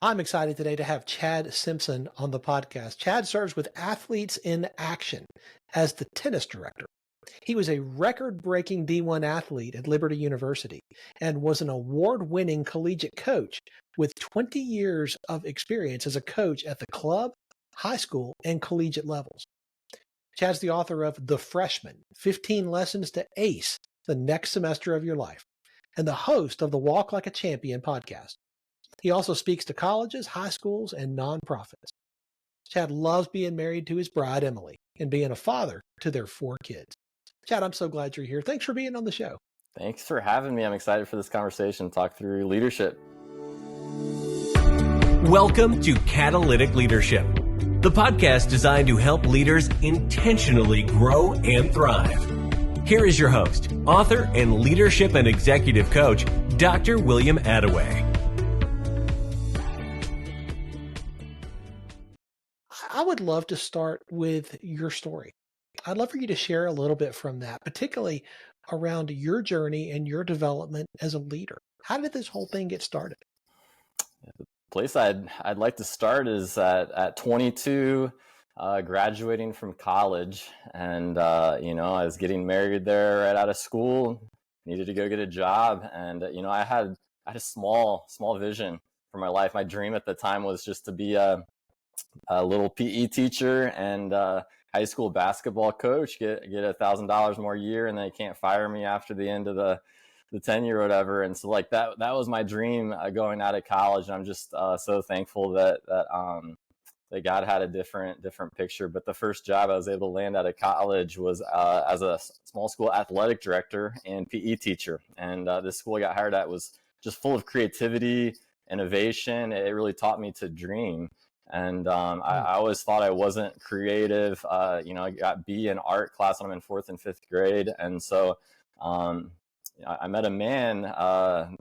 I'm excited today to have Chad Simpson on the podcast. Chad serves with Athletes in Action as the tennis director. He was a record-breaking D1 athlete at Liberty University and was an award-winning collegiate coach with 20 years of experience as a coach at the club, high school, and collegiate levels. Chad's the author of The Freshman, 15 Lessons to Ace the Next Semester of Your Life, and the host of the Walk Like a Champion podcast. He also speaks to colleges, high schools, and nonprofits. Chad loves being married to his bride, Emily, and being a father to their 4 kids. Chad, I'm so glad you're here. Thanks for being on the show. Thanks for having me. I'm excited for this conversation, talk through leadership. Welcome to Catalytic Leadership, the podcast designed to help leaders intentionally grow and thrive. Here is your host, author and leadership and executive coach, Dr. William Attaway. I would love to start with your story. I'd love for you to share a little bit from that, particularly around your journey and your development as a leader. How did this whole thing get started? The place I'd like to start is at 22, graduating from college, and I was getting married there right out of school. Needed to go get a job, and I had a small vision for my life. My dream at the time was just to be a little PE teacher and high school basketball coach, get $1,000 more a year, and they can't fire me after the end of the tenure or whatever. And so like that was my dream going out of college. And I'm just so thankful that God had a different picture. But the first job I was able to land out of college was as a small school athletic director and PE teacher. And this school I got hired at was just full of creativity, innovation. It really taught me to dream. And I always thought I wasn't creative. I got B in art class when I'm in 4th and 5th grade. And so I met a man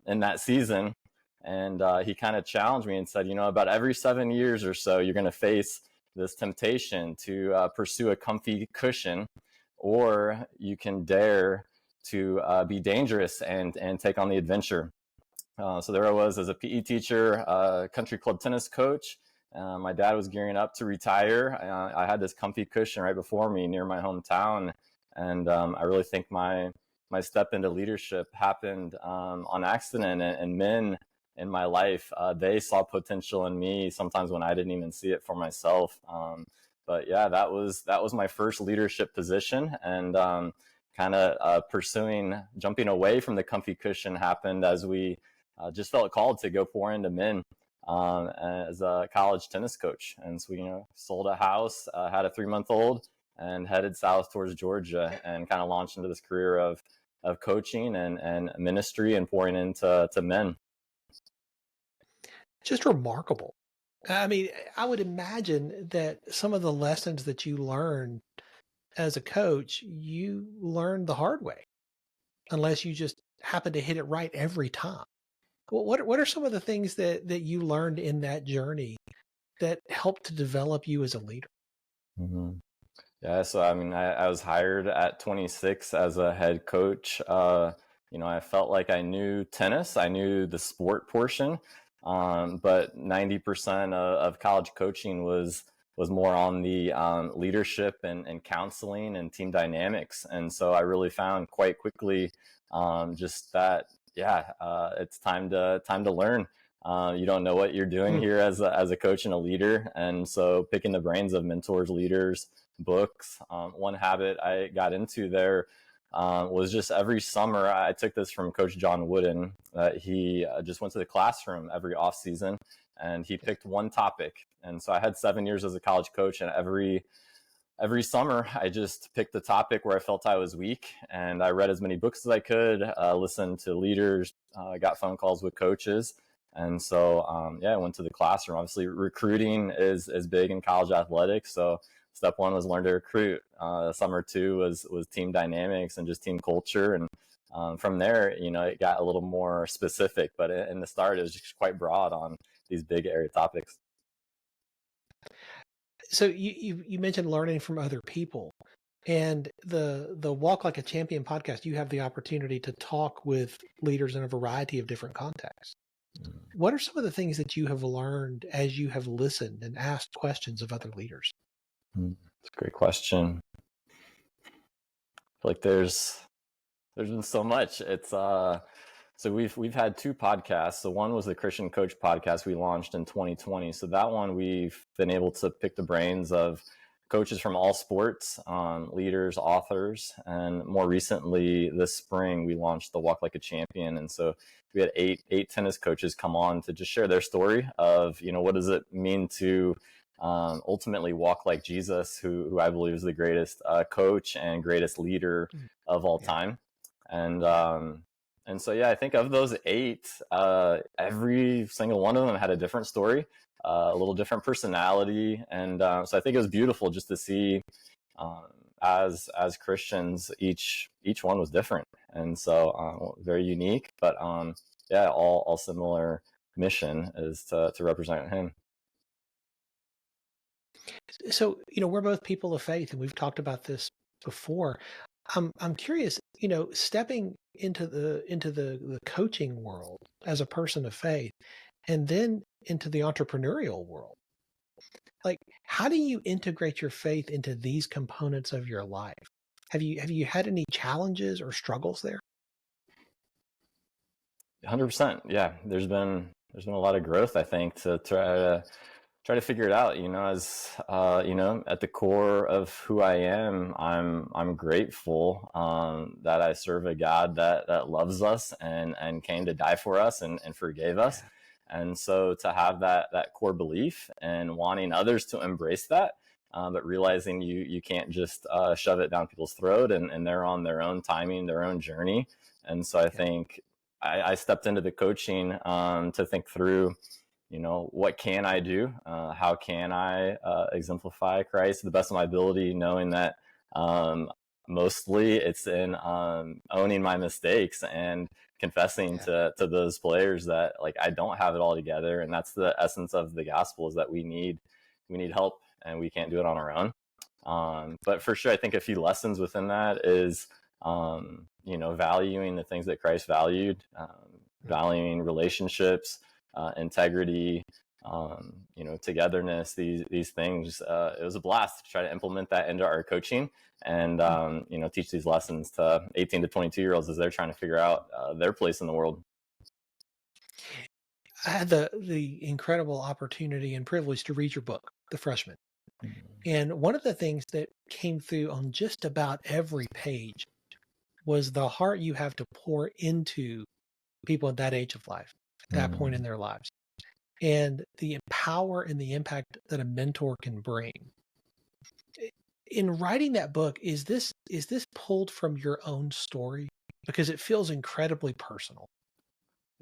in that season, and he kind of challenged me and said, about every 7 years or so, you're going to face this temptation to pursue a comfy cushion, or you can dare to be dangerous and take on the adventure. So there I was as a PE teacher, country club tennis coach. My dad was gearing up to retire. I had this comfy cushion right before me near my hometown. And I really think my step into leadership happened on accident. And men in my life, they saw potential in me sometimes when I didn't even see it for myself. But yeah, that was my first leadership position. And kind of jumping away from the comfy cushion happened as we just felt called to go pour into men. As a college tennis coach. And so we, sold a house, had a 3-month-old, and headed south towards Georgia and kind of launched into this career of coaching and ministry and pouring into men. Just remarkable. I mean, I would imagine that some of the lessons that you learned as a coach, you learned the hard way, unless you just happen to hit it right every time. Well, what are some of the things that you learned in that journey that helped to develop you as a leader? Mm-hmm. Yeah, so I mean, I was hired at 26 as a head coach. I felt like I knew tennis, I knew the sport portion, but 90% of college coaching was more on the leadership and counseling and team dynamics. And so I really found quite quickly just that. It's time to learn. You don't know what you're doing here as a coach and a leader. And so picking the brains of mentors, leaders, books. One habit I got into there was just every summer. I took this from Coach John Wooden. He just went to the classroom every off season and he picked one topic. And so I had 7 years as a college coach, and every summer, I just picked a topic where I felt I was weak, and I read as many books as I could, listened to leaders, got phone calls with coaches. And so, I went to the classroom. Obviously, recruiting is big in college athletics. So step 1 was learn to recruit. Summer 2 was team dynamics and just team culture. And from there, it got a little more specific. But in the start, it was just quite broad on these big area topics. So you mentioned learning from other people, and the Walk Like a Champion podcast, you have the opportunity to talk with leaders in a variety of different contexts. What are some of the things that you have learned as you have listened and asked questions of other leaders? It's a great question. I feel like there's been so much. It's so we've had two podcasts. So one was the Christian Coach podcast we launched in 2020. So that one we've been able to pick the brains of coaches from all sports, leaders, authors, and more recently this spring we launched the Walk Like a Champion. And so we had eight tennis coaches come on to just share their story of, what does it mean to ultimately walk like Jesus, who I believe is the greatest coach and greatest leader of all time. And so, I think of those eight, every single one of them had a different story, a little different personality. And so I think it was beautiful just to see as Christians, each one was different. And so very unique, but all similar mission is to represent him. So, we're both people of faith, and we've talked about this before. I'm curious, stepping into the coaching world as a person of faith, and then into the entrepreneurial world. Like, how do you integrate your faith into these components of your life? Have you had any challenges or struggles there? 100%. Yeah, there's been a lot of growth, I think, to try to figure it out. As at the core of who I am, I'm grateful that I serve a God that loves us and came to die for us and forgave us. And so to have that core belief and wanting others to embrace that, but realizing you can't just shove it down people's throat, and they're on their own timing, their own journey. And so I think I stepped into the coaching to think through, what can I do? How can I exemplify Christ to the best of my ability, knowing that mostly it's in owning my mistakes and confessing to those players that, like, I don't have it all together. And that's the essence of the gospel, is that we need help and we can't do it on our own. But for sure, I think a few lessons within that is, valuing the things that Christ valued, valuing relationships, integrity, togetherness, these things. It was a blast to try to implement that into our coaching and, teach these lessons to 18 to 22-year-olds as they're trying to figure out their place in the world. I had the incredible opportunity and privilege to read your book, The Freshman. And one of the things that came through on just about every page was the heart you have to pour into people at that age of life, at that point in their lives, and the power and the impact that a mentor can bring. In writing that book, is this pulled from your own story? Because it feels incredibly personal.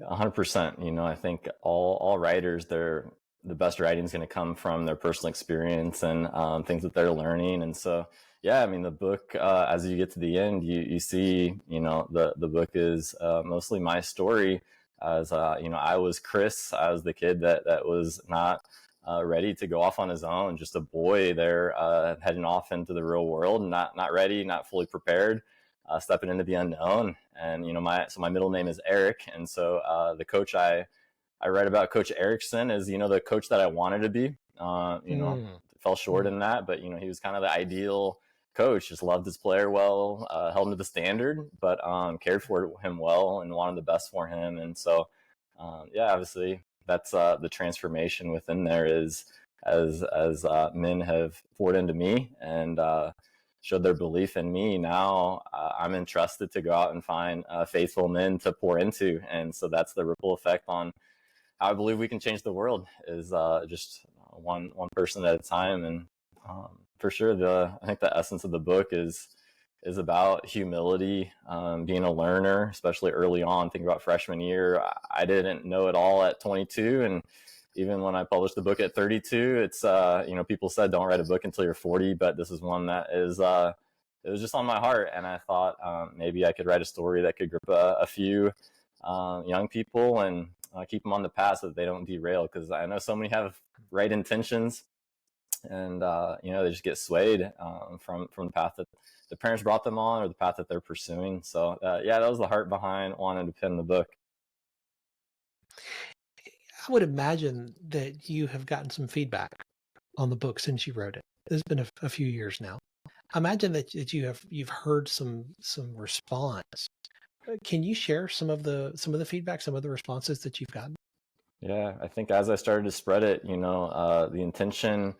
100%. I think all writers, the best writing is going to come from their personal experience and things that they're learning. And so, the book, as you get to the end, you see, the book is mostly my story. As I was Chris. I was the kid that was not ready to go off on his own, just a boy there heading off into the real world, not ready, not fully prepared, stepping into the unknown. And my middle name is Eric, and so the coach I write about, Coach Erickson, is the coach that I wanted to be. Fell short in that, but he was kind of the ideal coach. Just loved his player well, held him to the standard, but cared for him well and wanted the best for him. And so, obviously that's the transformation within there is as men have poured into me and showed their belief in me. Now I'm entrusted to go out and find faithful men to pour into. And so that's the ripple effect on how I believe we can change the world, is just one person at a time. And for sure, I think the essence of the book is about humility, being a learner, especially early on. Think about freshman year. I didn't know it all at 22, and even when I published the book at 32, it's people said don't write a book until you're 40, but this is one that is it was just on my heart, and I thought maybe I could write a story that could grip a few young people and keep them on the path so that they don't derail, because I know so many have right intentions, and they just get swayed from the path that the parents brought them on or the path that they're pursuing. So that was the heart behind wanting to pen the book. I would imagine that you have gotten some feedback on the book since you wrote it. It's been a few years now. I imagine that you've heard some response. Can you share some of the feedback, some of the responses that you've gotten? Yeah, I think as I started to spread it, the intention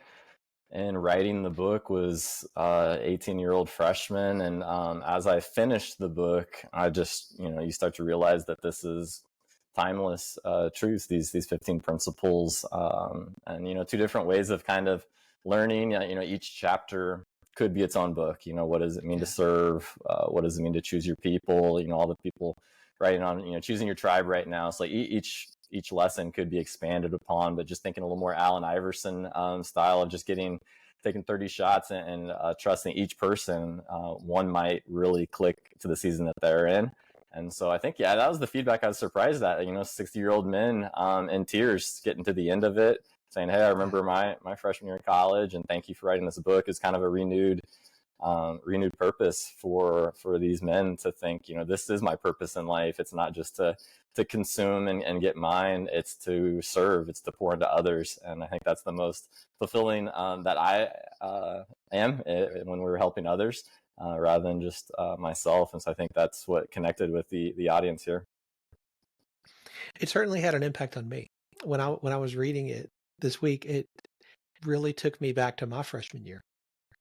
in writing the book was 18-year-old freshman. And as I finished the book, I just, you start to realize that this is timeless truths, these 15 principles, and, two different ways of kind of learning. Each chapter could be its own book. What does it mean to serve? What does it mean to choose your people? All the people writing on, choosing your tribe right now. So like each lesson could be expanded upon, but just thinking a little more Allen Iverson style of just taking 30 shots and trusting each person, one might really click to the season that they're in. And so I think, that was the feedback I was surprised at, 60-year-old men in tears getting to the end of it, saying, hey, I remember my freshman year in college, and thank you for writing this book. Is kind of a renewed purpose for these men to think, this is my purpose in life. It's not just to consume and get mine. It's to serve. It's to pour into others. And I think that's the most fulfilling that I am when we're helping others rather than just myself. And so I think that's what connected with the audience here. It certainly had an impact on me. When I was reading it this week, it really took me back to my freshman year,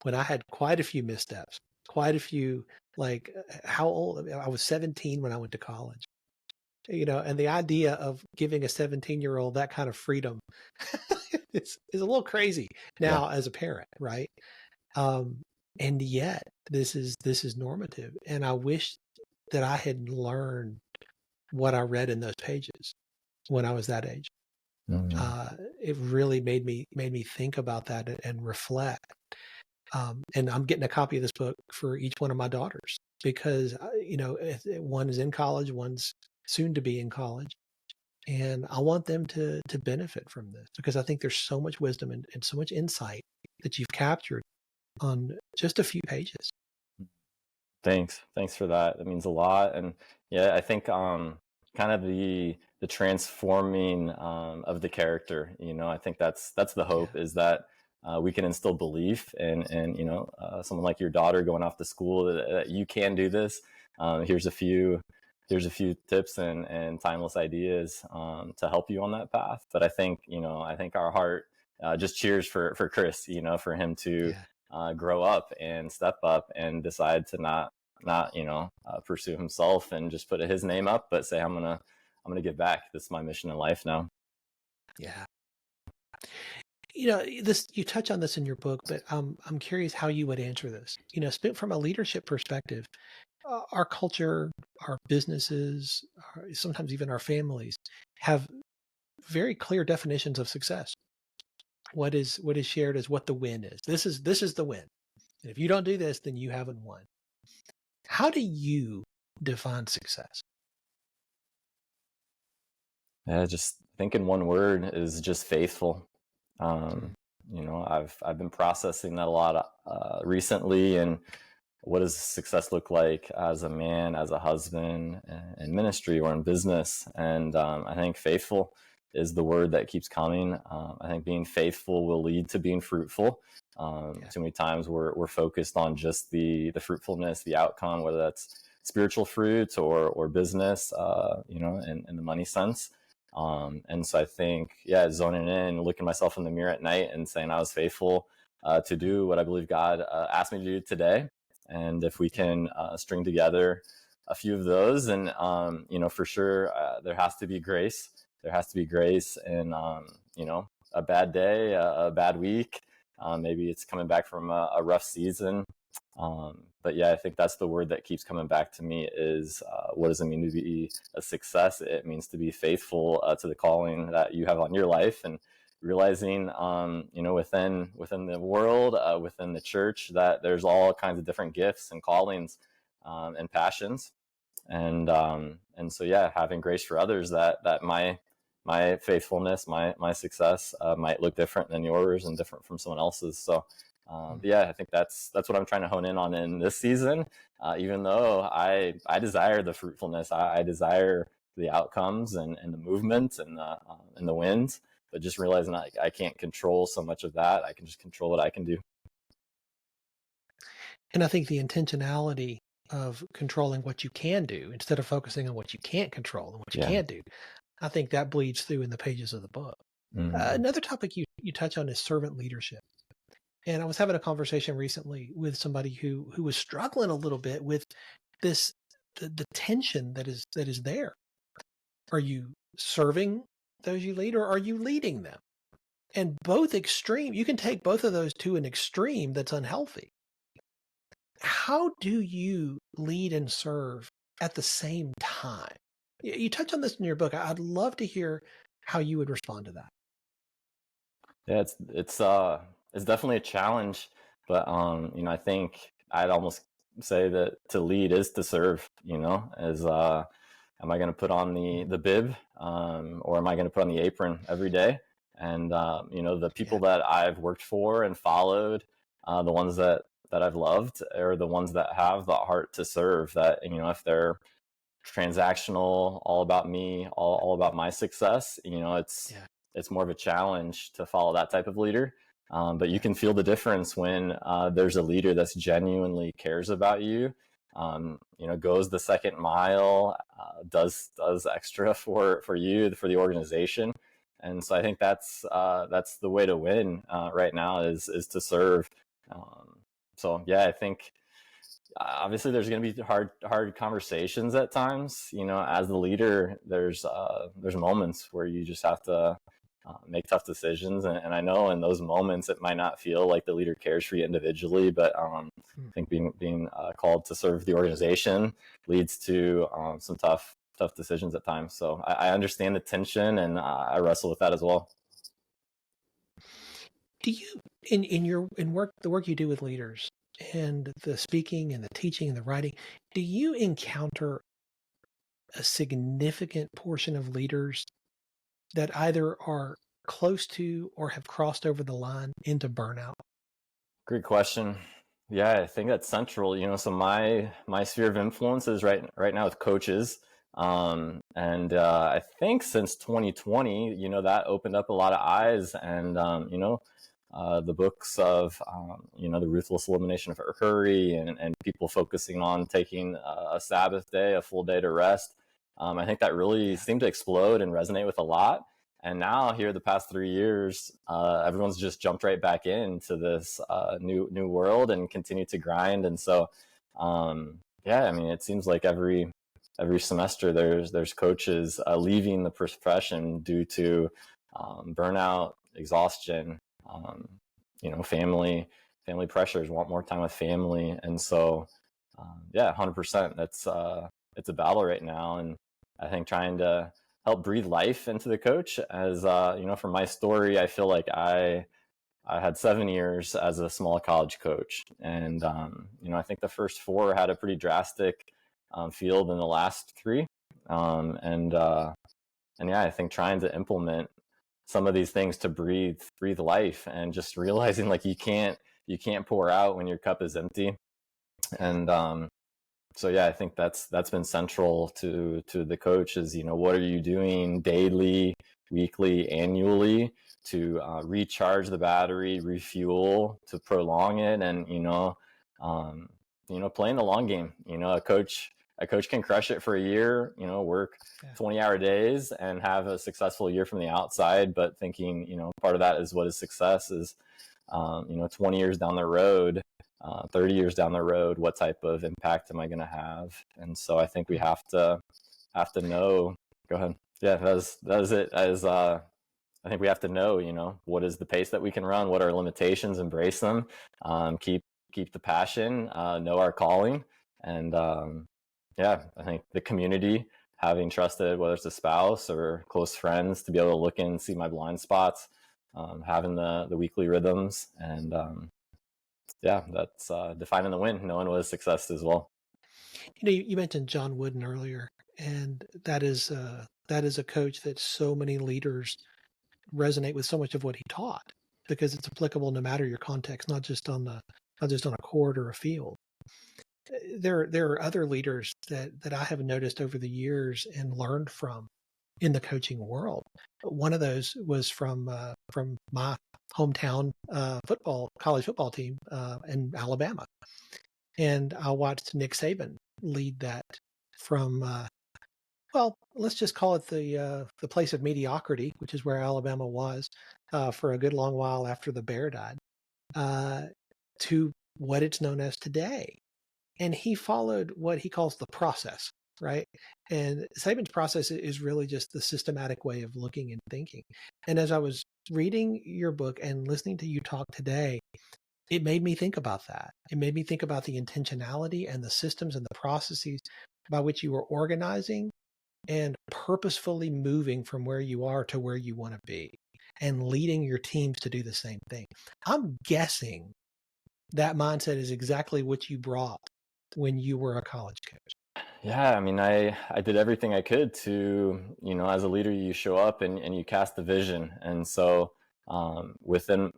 when I had quite a few missteps, quite a few, like how old? I was 17 when I went to college, and the idea of giving a 17-year-old that kind of freedom is a little crazy now as a parent, right? And yet this is normative. And I wish that I had learned what I read in those pages when I was that age. Mm-hmm. It really made me think about that and reflect. And I'm getting a copy of this book for each one of my daughters because, one is in college, one's soon to be in college. And I want them to benefit from this because I think there's so much wisdom and so much insight that you've captured on just a few pages. Thanks for that. That means a lot. And I think kind of the transforming of the character, I think that's the hope is that we can instill belief in someone like your daughter going off to school that you can do this. Here's a few tips and timeless ideas to help you on that path. But I think our heart just cheers for Chris, for him to grow up and step up and decide to not pursue himself and just put his name up, but say, I'm gonna give back. This is my mission in life now. Yeah. You touch on this in your book, but I'm curious how you would answer this. From a leadership perspective, our culture, our businesses, sometimes even our families have very clear definitions of success. What is shared as what the win is. This is the win. And if you don't do this, then you haven't won. How do you define success? Just thinking one word is just faithful. I've been processing that a lot recently, and what does success look like as a man, as a husband, in ministry or in business? And I think faithful is the word that keeps coming. I think being faithful will lead to being fruitful. Too many times we're focused on just the fruitfulness, the outcome, whether that's spiritual fruit or business, in the money sense. And so I think, zoning in, looking myself in the mirror at night and saying I was faithful to do what I believe God asked me to do today. And if we can string together a few of those, and, for sure, there has to be grace. There has to be grace in, a bad day, a bad week. Maybe it's coming back from a rough season. But I think that's the word that keeps coming back to me is what does it mean to be a success? It means to be faithful to the calling that you have on your life, and realizing, within the world, within the church, that there's all kinds of different gifts and callings and passions. And so, having grace for others that my faithfulness, my success might look different than yours and different from someone else's. So, I think that's what I'm trying to hone in on in this season. Even though I desire the fruitfulness, I desire the outcomes and the movement and the wins, but just realizing I can't control so much of that. I can just control what I can do. And I think the intentionality of controlling what you can do instead of focusing on what you can't control and what you can't do, I think that bleeds through in the pages of the book. Another topic you touch on is servant leadership. And I was having a conversation recently with somebody who was struggling a little bit with this, the tension that is there. Are you serving those you lead, or are you leading them? And both extreme, you can take both of those to an extreme that's unhealthy. How do you lead and serve at the same time? You touch on this in your book. I'd love to hear how you would respond to that. Yeah, it's definitely a challenge, but I think I'd almost say that to lead is to serve. As am I going to put on the bib, or am I going to put on the apron every day? And the people that I've worked for and followed, the ones that I've loved, are the ones that have the heart to serve. That if they're transactional, all about me, all about my success, it's more of a challenge to follow that type of leader. But you can feel the difference when there's a leader that's genuinely cares about you, goes the second mile, does extra for you, for the organization. And so I think that's the way to win right now is to serve. So yeah, I think obviously there's going to be hard conversations at times. As the leader, there's moments where you just have to make tough decisions, and I know in those moments it might not feel like the leader cares for you individually, but I think being called to serve the organization leads to some tough decisions at times. So I understand the tension, and I wrestle with that as well. Do you the work you do with leaders and the speaking and the teaching and the writing, do you encounter a significant portion of leaders that either are close to or have crossed over the line into burnout? Great question. Yeah, I think that's central. So my sphere of influence is right now with coaches. And I think since 2020, that opened up a lot of eyes, and the books of the ruthless elimination of hurry, and people focusing on taking a Sabbath day, a full day to rest. I think that really seemed to explode and resonate with a lot. And now here, the past 3 years, everyone's just jumped right back into this new world and continue to grind. And so, it seems like every semester there's coaches leaving the profession due to burnout, exhaustion, family pressures, want more time with family. And so, 100%. That's it's a battle right now, and I think trying to help breathe life into the coach. As from my story, I feel like I had 7 years as a small college coach, and I think the first 4 had a pretty drastic field in the last 3, I think trying to implement some of these things to breathe life, and just realizing like you can't pour out when your cup is empty. And I think that's been central to the coach is, what are you doing daily, weekly, annually to recharge the battery, refuel, to prolong it, and playing the long game. A coach can crush it for a year, work 20-hour days and have a successful year from the outside, but thinking, part of that is what is success is, 20 years down the road, 30 years down the road, what type of impact am I going to have? And so I think we have to know. Go ahead. Yeah, that was it. I think we have to know, what is the pace that we can run? What are our limitations? Embrace them. Keep the passion. Know our calling. And I think the community, having trusted, whether it's a spouse or close friends, to be able to look in and see my blind spots, having the weekly rhythms, and that's defining the win, knowing what is success as well. You mentioned John Wooden earlier, and that is a coach that so many leaders resonate with so much of what he taught, because it's applicable no matter your context, not just on a court or a field. there are other leaders that I have noticed over the years and learned from in the coaching world. One of those was from my hometown college football team in Alabama, and I watched Nick Saban lead that from well, let's just call it the place of mediocrity, which is where Alabama was for a good long while after the Bear died, to what it's known as today. And he followed what he calls the process, right? And Saban's process is really just the systematic way of looking and thinking. And as I was reading your book and listening to you talk today, it made me think about that. It made me think about the intentionality and the systems and the processes by which you were organizing and purposefully moving from where you are to where you want to be and leading your teams to do the same thing. I'm guessing that mindset is exactly what you brought when you were a college coach. Yeah, I mean, I did everything I could to, as a leader, you show up and you cast the vision. And so within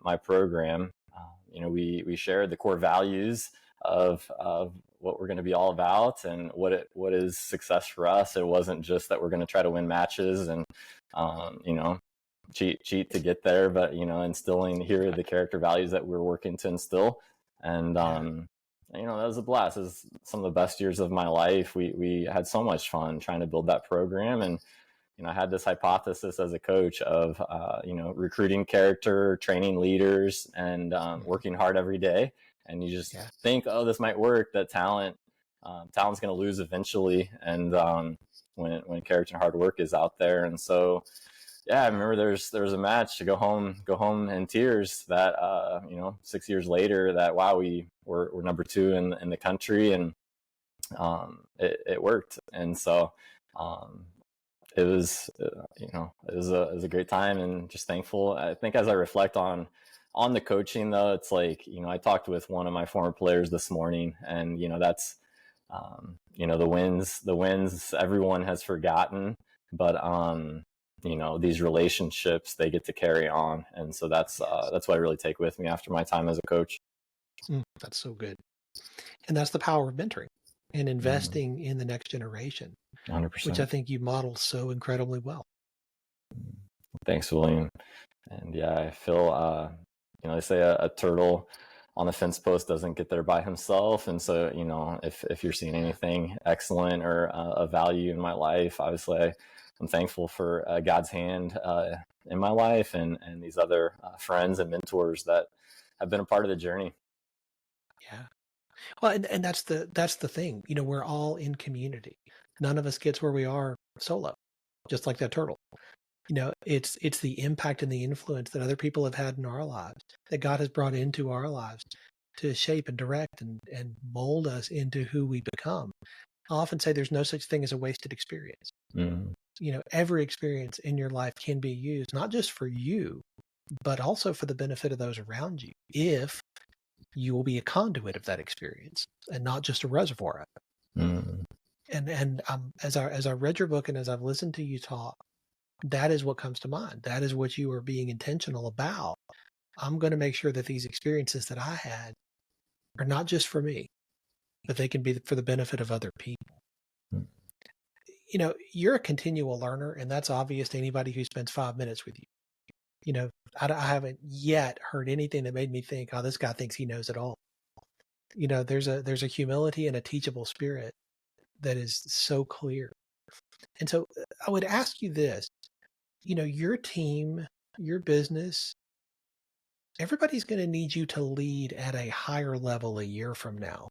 my program, we shared the core values of what we're going to be all about and what is success for us. It wasn't just that we're going to try to win matches and cheat to get there, but instilling here are the character values that we're working to instill. And that was a blast. It was some of the best years of my life. We had so much fun trying to build that program. And, I had this hypothesis as a coach of, recruiting character, training leaders, and working hard every day. And you just think, oh, this might work, that talent's going to lose eventually. And when character and hard work is out there. And so, yeah, I remember there was a match to go home in tears that, 6 years later that, wow, we're number 2 in the country, and it worked. And so it was, it was a great time and just thankful. I think as I reflect on the coaching though, it's like, I talked with one of my former players this morning, and, that's, the wins everyone has forgotten, but, these relationships, they get to carry on. And so that's what I really take with me after my time as a coach. That's so good. And that's the power of mentoring and investing in the next generation, 100%. which I think you modeled so incredibly well. Thanks, William. And yeah, I feel, they say a turtle on the fence post doesn't get there by himself. And so, if you're seeing anything excellent or a value in my life, obviously I'm thankful for God's hand in my life and these other friends and mentors that have been a part of the journey. Yeah. Well, and that's the thing. We're all in community. None of us gets where we are solo, just like that turtle. It's the impact and the influence that other people have had in our lives, that God has brought into our lives to shape and direct and mold us into who we become. I often say there's no such thing as a wasted experience. Mm. Every experience in your life can be used, not just for you, but also for the benefit of those around you, if you will be a conduit of that experience and not just a reservoir of it. Mm. And as I read your book and as I've listened to you talk, that is what comes to mind. That is what you are being intentional about. I'm going to make sure that these experiences that I had are not just for me, but they can be for the benefit of other people. Mm. You're a continual learner, and that's obvious to anybody who spends 5 minutes with you. I haven't yet heard anything that made me think, oh, this guy thinks he knows it all. There's a humility and a teachable spirit that is so clear. And so I would ask you this, your team, your business, everybody's going to need you to lead at a higher level a year from now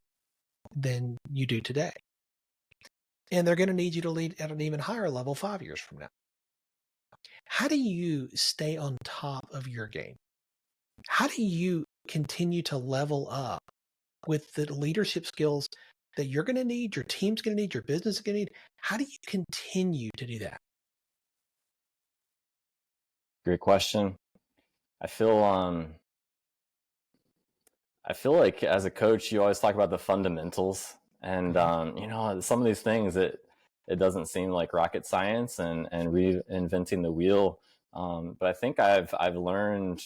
than you do today. And they're going to need you to lead at an even higher level 5 years from now. How do you stay on top of your game? How do you continue to level up with the leadership skills that you're going to need, your team's going to need, your business is going to need? How do you continue to do that? Great question. I feel like as a coach, you always talk about the fundamentals, and some of these things, it doesn't seem like rocket science and reinventing the wheel. But I think I've learned,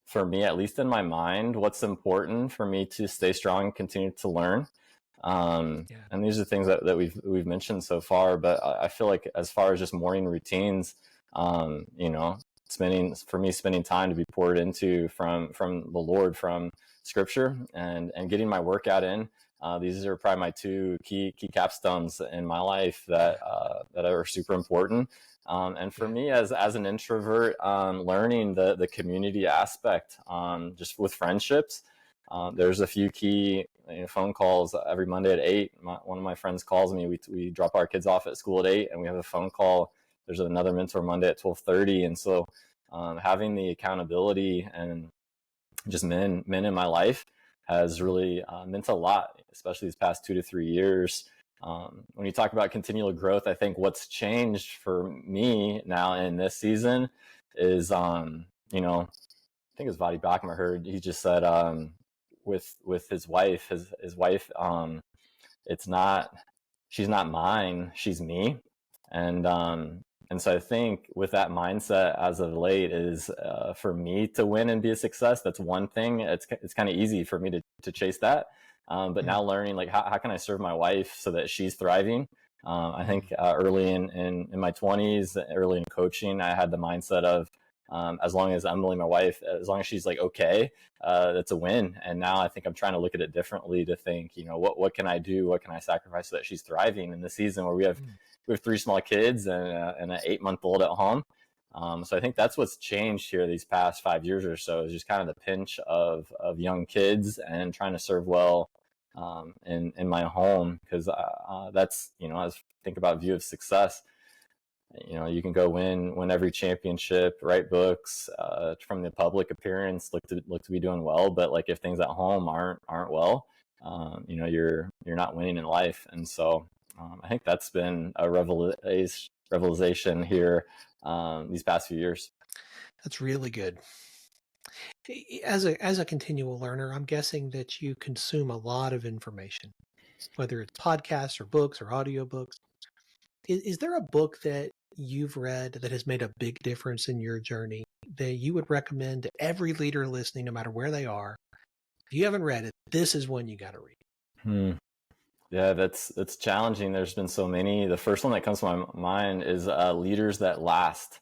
for me, at least in my mind, what's important for me to stay strong and continue to learn. And these are things that we've mentioned so far, but I feel like as far as just morning routines, you know, spending time to be poured into from the Lord, from Scripture, and getting my workout in. These are probably my two key capstones in my life that are super important. And for me, as an introvert, learning the community aspect, just with friendships. There's a few key phone calls every Monday at 8. One of my friends calls me. We drop our kids off at school at 8, and we have a phone call. There's another mentor Monday at 12:30, and so having the accountability and just men in my life has really meant a lot, especially these past 2 to 3 years. When you talk about continual growth, I think what's changed for me now in this season is, you know, I think it's Vadi Bakum, I heard he just said, with his wife, his wife, she's not mine, she's me. And so I think with that mindset as of late is, for me to win and be a success, that's one thing. It's kind of easy for me to chase that. But now learning, like, how can I serve my wife so that she's thriving? I think early in my 20s, early in coaching, I had the mindset of, as long as Emily, my wife, as long as she's like, okay, that's a win. And now I think I'm trying to look at it differently, to think, you know, what can I do? What can I sacrifice so that she's thriving in the season where we have 3 small kids and an 8-month-old at home. So I think that's what's changed here these past 5 years or so, is just kind of the pinch of young kids and trying to serve well in my home, because that's, you know, as I think about view of success, you know, you can go win every championship, write books, from the public appearance, look to be doing well, but like if things at home aren't well, you know, you're not winning in life. And so I think that's been a revelation here these past few years. That's really good. As a continual learner, I'm guessing that you consume a lot of information, whether it's podcasts or books or audiobooks. Is there a book that you've read that has made a big difference in your journey that you would recommend to every leader listening, no matter where they are? If you haven't read it, this is one you got to read. Yeah, that's challenging. There's been so many. The first one that comes to my mind is Leaders That Last.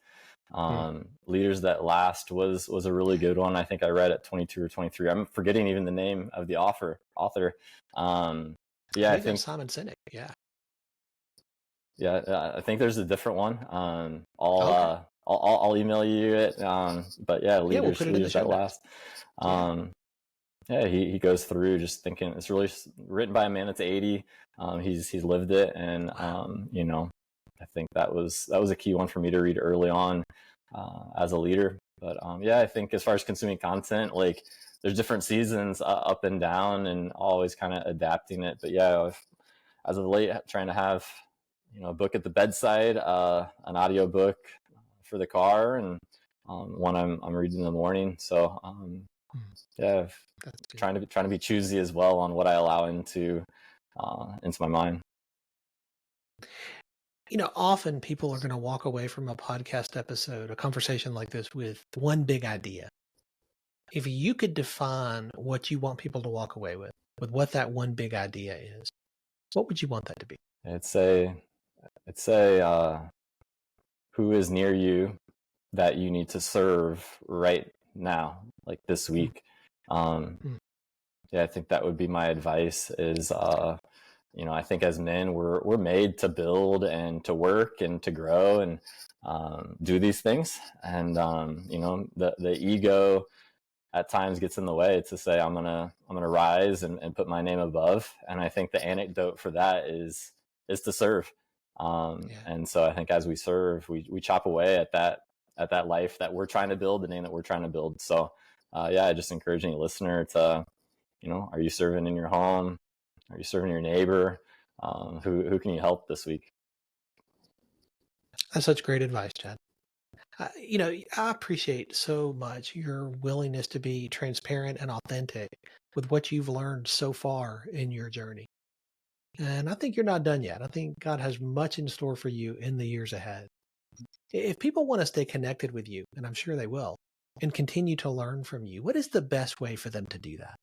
Leaders That Last was a really good one. I think I read at 22 or 23. I'm forgetting even the name of the author. Yeah, I think Saban Sinek. Yeah, I think there's a different one. I'll email you it. But yeah, Leaders That Last. Yeah, he goes through just thinking, it's really written by a man that's 80. He's lived it, and you know, I think that was a key one for me to read early on as a leader. But yeah, I think as far as consuming content, like, there's different seasons up and down, and always kind of adapting it. But yeah, as of late, trying to have, you know, a book at the bedside, an audio book for the car, and one I'm reading in the morning. So yeah, trying to be choosy as well on what I allow into my mind. You know, often people are going to walk away from a podcast episode, a conversation like this, with one big idea. If you could define what you want people to walk away with what that one big idea is, what would you want that to be? I'd say who is near you that you need to serve right now, like this week. Yeah, I think that would be my advice is, you know, I think as men, we're made to build and to work and to grow and do these things. And, you know, the ego at times gets in the way to say, I'm gonna rise and put my name above. And I think the antidote for that is to serve. And so I think as we serve, we chop away at that life that we're trying to build, the name that we're trying to build. So yeah, just encouraging a listener to, you know, are you serving in your home? Are you serving your neighbor? Who can you help this week? That's such great advice, Chad. You know, I appreciate so much your willingness to be transparent and authentic with what you've learned so far in your journey. And I think you're not done yet. I think God has much in store for you in the years ahead. If people want to stay connected with you, and I'm sure they will, and continue to learn from you, what is the best way for them to do that?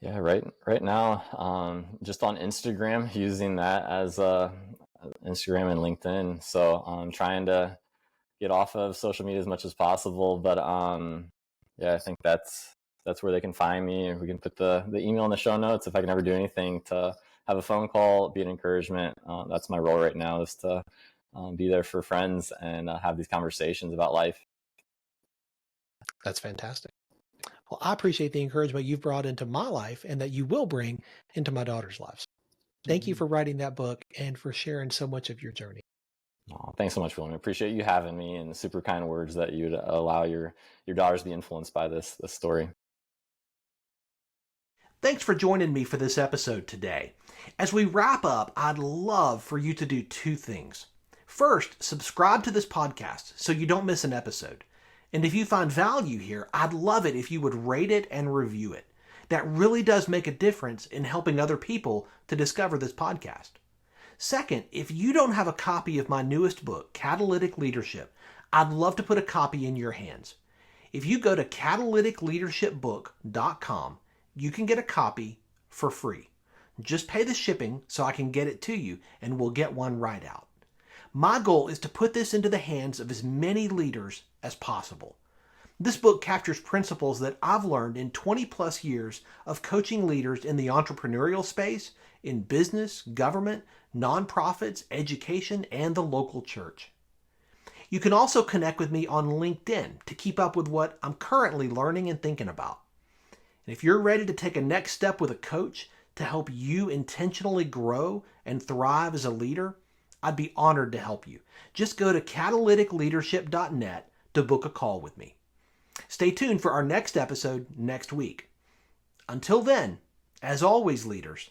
Yeah, right now, just on Instagram, using that as Instagram and LinkedIn. So I'm trying to get off of social media as much as possible. But yeah, I think that's where they can find me. And we can put the email in the show notes if I can ever do anything to have a phone call, be an encouragement. That's my role right now, is to be there for friends and have these conversations about life. That's fantastic. Well, I appreciate the encouragement you've brought into my life and that you will bring into my daughter's lives. Thank you for writing that book and for sharing so much of your journey. Oh, thanks so much, William. I appreciate you having me, and the super kind words that you'd allow your daughters to be influenced by this story. Thanks for joining me for this episode today. As we wrap up, I'd love for you to do two things. First, subscribe to this podcast so you don't miss an episode. And if you find value here, I'd love it if you would rate it and review it. That really does make a difference in helping other people to discover this podcast. Second, if you don't have a copy of my newest book, Catalytic Leadership, I'd love to put a copy in your hands. If you go to catalyticleadershipbook.com, you can get a copy for free. Just pay the shipping so I can get it to you, and we'll get one right out. My goal is to put this into the hands of as many leaders as possible. This book captures principles that I've learned in 20 plus years of coaching leaders in the entrepreneurial space, in business, government, nonprofits, education, and the local church. You can also connect with me on LinkedIn to keep up with what I'm currently learning and thinking about. And if you're ready to take a next step with a coach to help you intentionally grow and thrive as a leader, I'd be honored to help you. Just go to catalyticleadership.net to book a call with me. Stay tuned for our next episode next week. Until then, as always, leaders,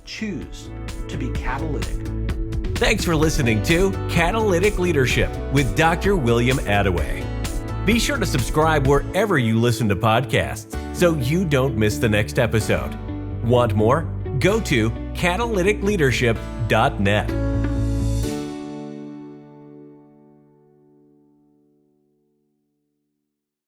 choose to be catalytic. Thanks for listening to Catalytic Leadership with Dr. William Attaway. Be sure to subscribe wherever you listen to podcasts so you don't miss the next episode. Want more? Go to catalyticleadership.net.